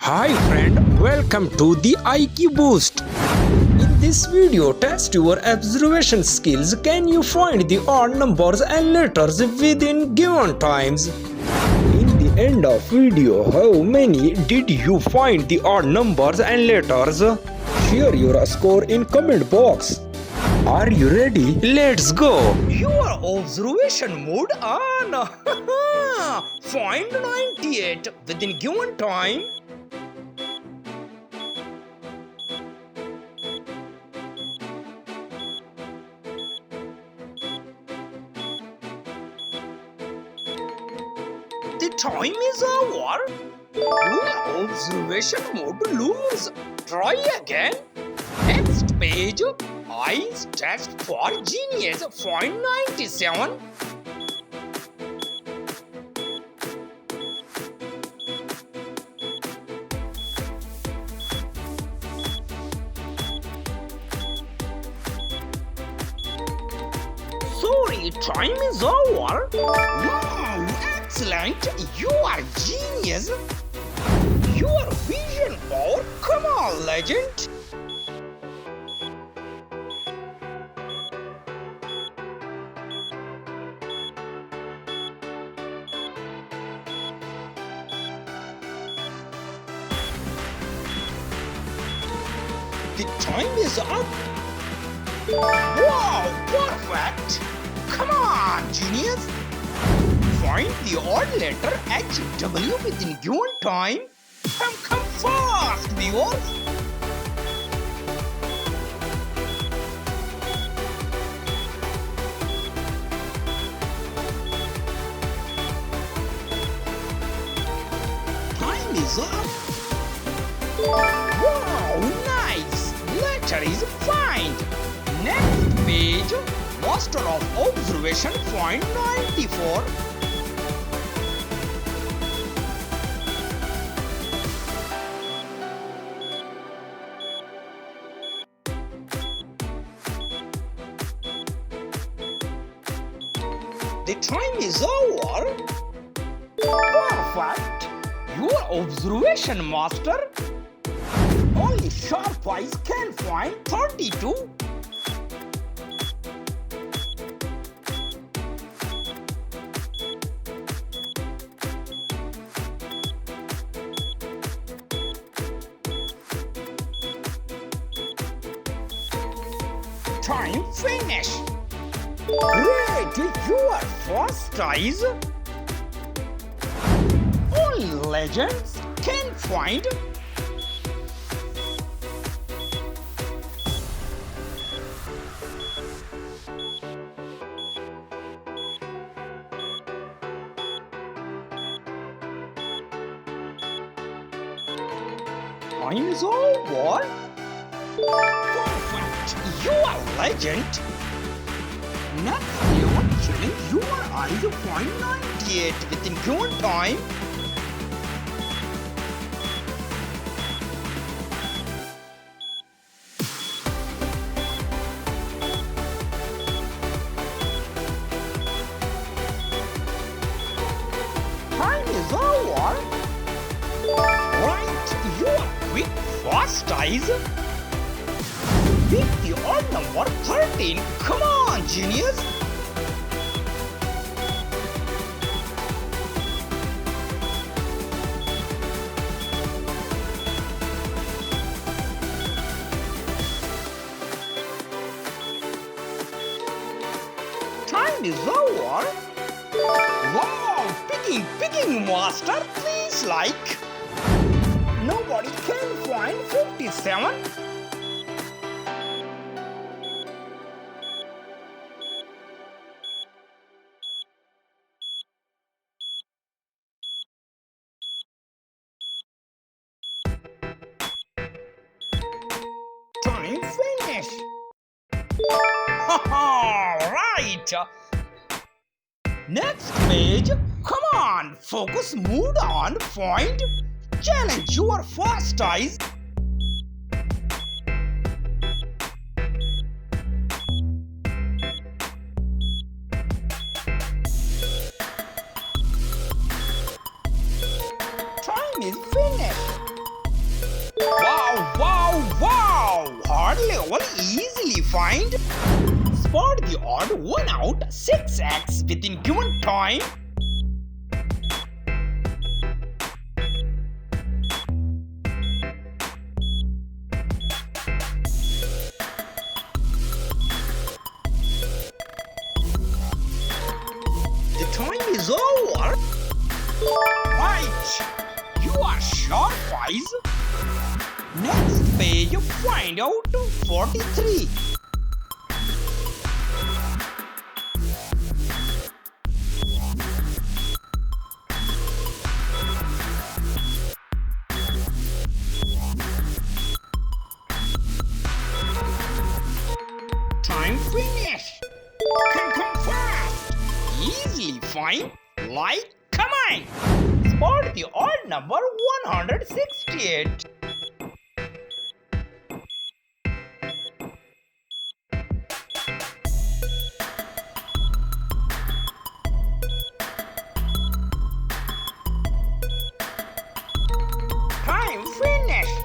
Hi friend, welcome to the IQ Boost. In this video, test your observation skills. Can you find the odd numbers and letters within given times? In the end of video, how many did you find the odd numbers and letters? Share your score in comment box. Are you ready? Let's go! Your observation mode on. Find 98 within given time. The time is over. Your observation mode lose. Try again. Next page. Eyes test for genius. Find 97. Sorry, time is over. Wow, excellent. You are genius. Your vision power. Come on, legend. The time is up. Wow, perfect. Come on, genius. Find the odd letter HW within given time. Come fast, viewers. Time is up. Wow, nice. Letter is find. Next page. Master of observation find 94. The time is over. Perfect. Your observation master. Only sharp eyes can find 32. Time finish. Great, your first eyes. Only legends can find. Time is over. Perfect, you are legend. Next level challenge your eyes to find 98 within given time. Time is over. Right, your quick fast eyes. Pick the odd number 13. Come on, genius. Time is over. Wow, picking master. Please like. Nobody can find 57. Time finish. Right. Next page. Come on, focus, mood on, find. Challenge your first eyes. Time is finished. level easily find. Spot the odd one out 6x within given time. The time is over. Right, you are sharp, guys. Next page, find out 43. Time finished. Come fast. Easily find. Like, come on. Spot the odd number 168. Time finished.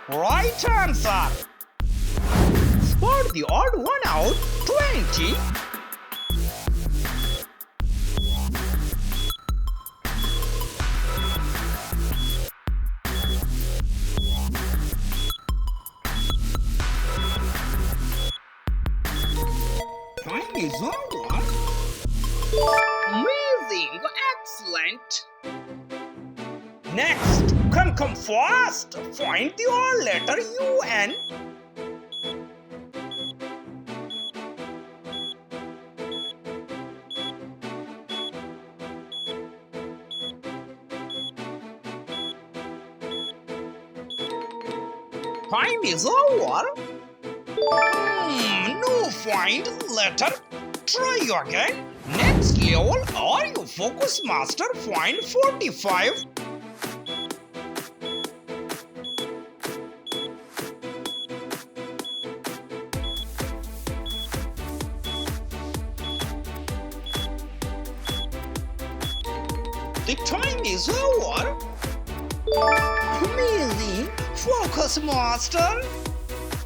Right answer. Spot the odd one out 20. Time is over. Amazing, excellent. Next, come fast. Find the odd letter UN. Time is over. No find letter. Try again. Next level, are you focus master? Find 45. The time is over. Amazing, focus master.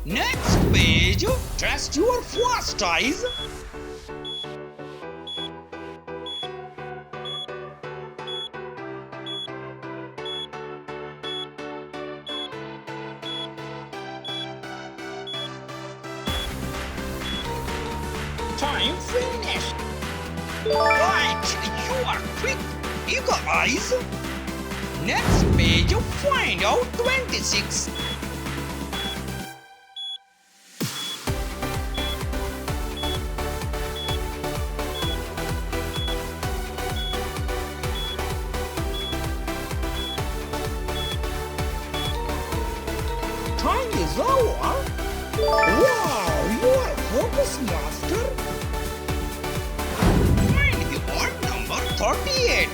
Next page, test your fast eyes. Time finished. Right, you are quick, eager eyes. Next page, find out 26. Time is over. Wow, you are focus master. Find the odd number 38.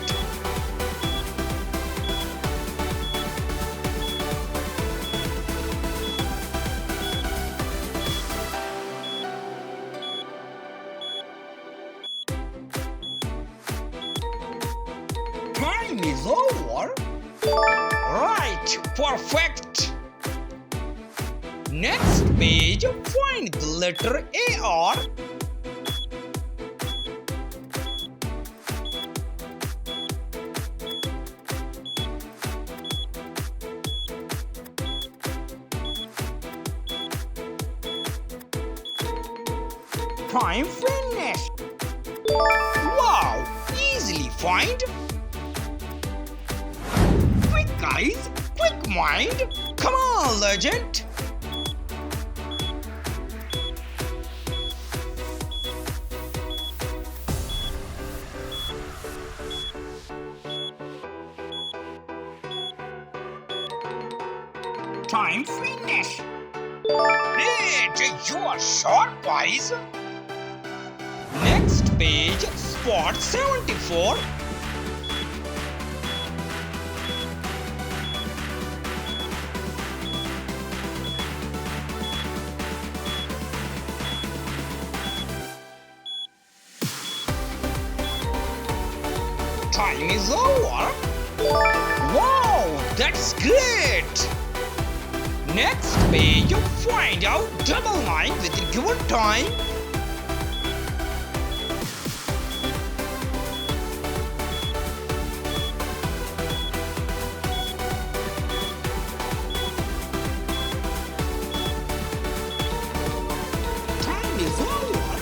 Time is over. Right, perfect. Next page, find the letter AR. Time finished. Wow, easily find. Quick guys, quick mind. Come on, legend. Time finished. Hey, you are short, guys. Next page, spot 74. Time is over. Wow, that's great. Next page, find out double 9 within given time. Time is over.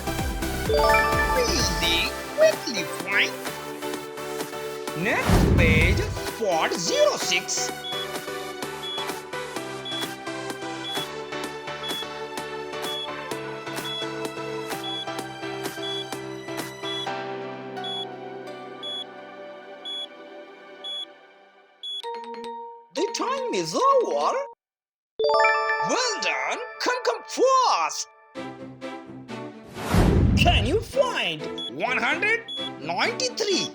Easy, quickly find. Next page, spot 06. The time is over. Well done. Come fast. Can you find 193?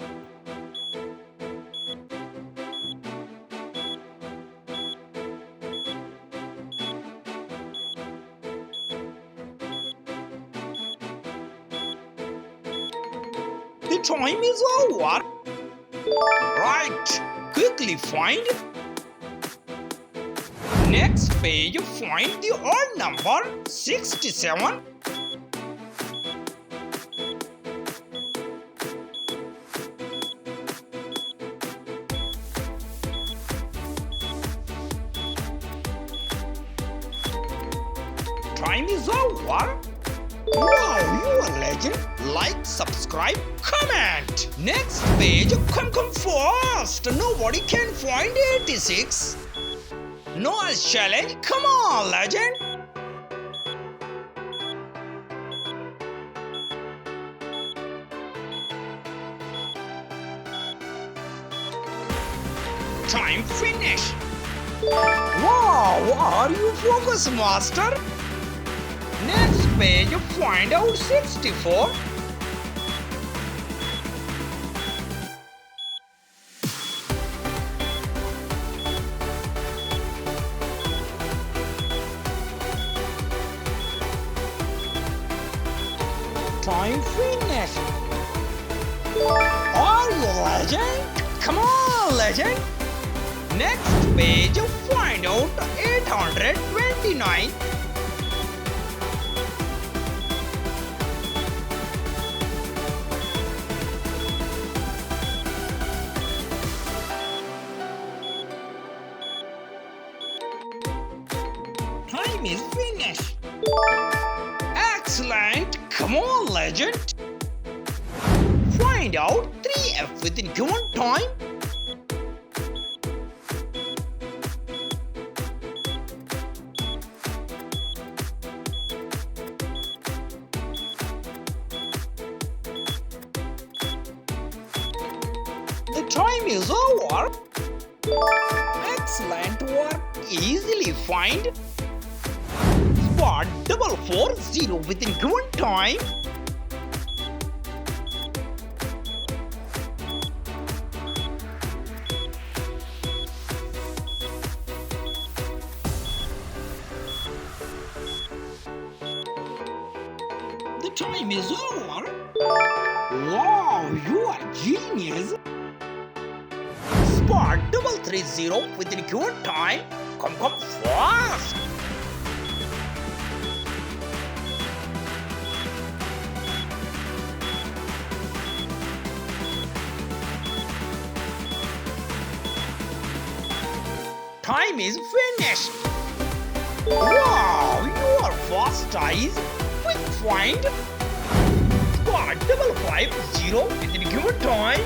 The time is over. Right. Quickly find. Next page, find the odd number 67. Time is over. Wow, you are a legend. Like, subscribe, comment. Next page, come fast. Nobody can find 86. No as challenge. Come on, legend. Time finish. Wow, are you focus, master? Next page, find out 64. Time finish. Are you legend? Come on, legend. Next page, find out 829. Time is finished. Excellent. Come on, legend. Find out 3F within given time. The time is over. Excellent work. Easily find. Spot 440 within given time. The time is over. Wow, you are genius. Spot 330 within given time. Come fast. Time is finished. Wow, you are fast, guys. Quick find. Spot 550 within given time.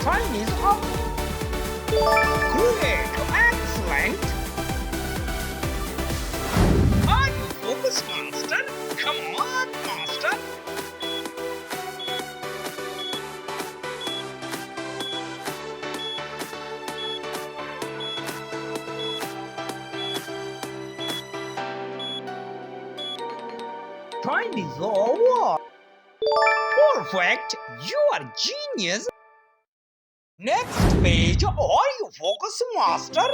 Time is up. Great, excellent. Are you focused, master? Come on, master. Time is over. Perfect. You are genius. Next page, are you focused, master?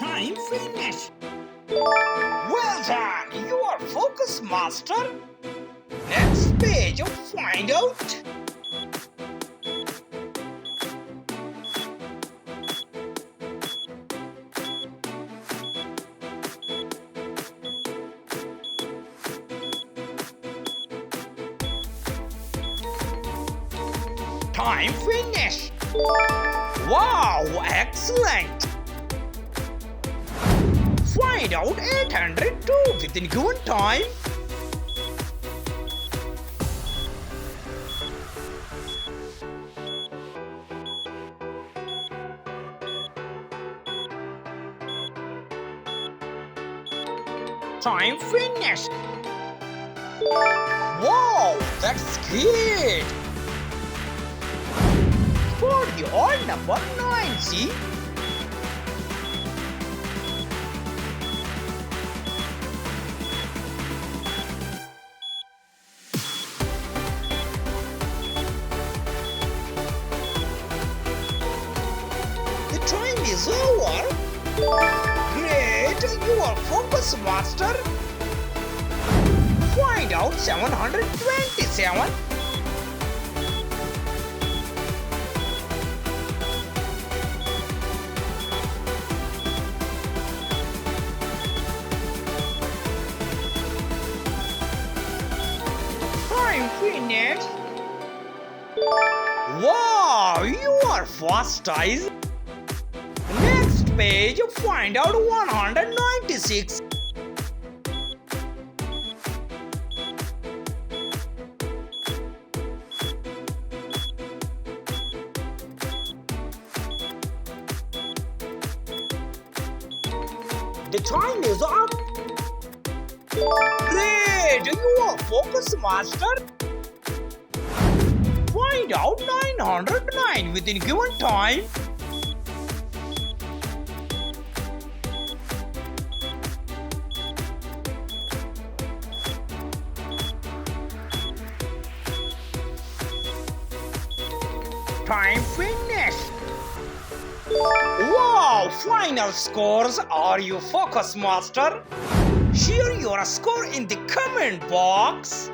Time finished. Well done, you are focus master. Next page, find out. Time finished. Wow, excellent. Find out 802 within given time. Time finished. Wow, that's great. For the odd number 90, the time is over. Great, you are focus master. Find out 727. Time finished. Wow, you are fast, guys. Next page, find out 196. The time is up. Great, you are focus master. Find out 909 within given time. Time finished. Wow, final scores. Are you focus master? Share your score in the comment box.